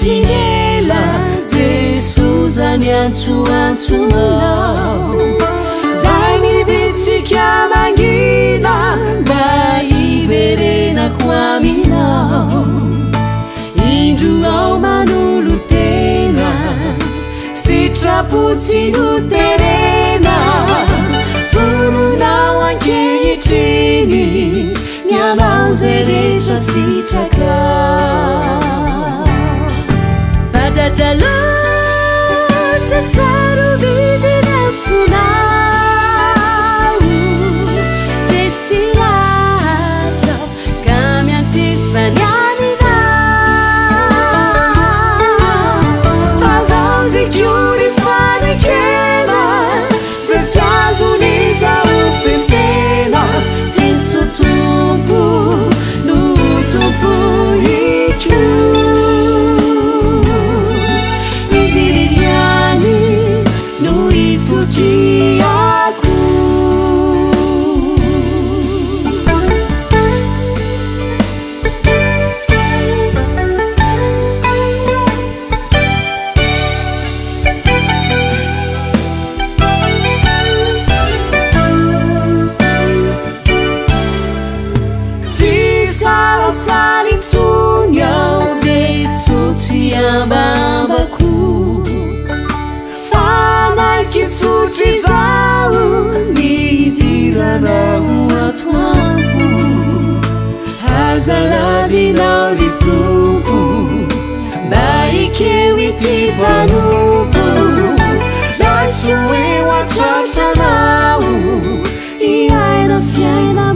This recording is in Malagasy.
tinela Jesu zany antsoantsonao zay nibitsika mangina mba iverenako aminao indro ao manolo tena sitrapotsy no terena vononao ankehitriny mianao zay rehetra sitraka Fadadalotra sarovidina tsunao Jesiratra kami antifanianina Avao zikiuri fanekena Zetiazuniza ufefena Tinso tumpu no tumpu hiku Salitunyao Jesu tiambabaku Fanai kitsuti zao Nidiranao atuampu Hazalavinao ditumpu Baikewi tipanupu Jasue wachachanao Iaina fiaina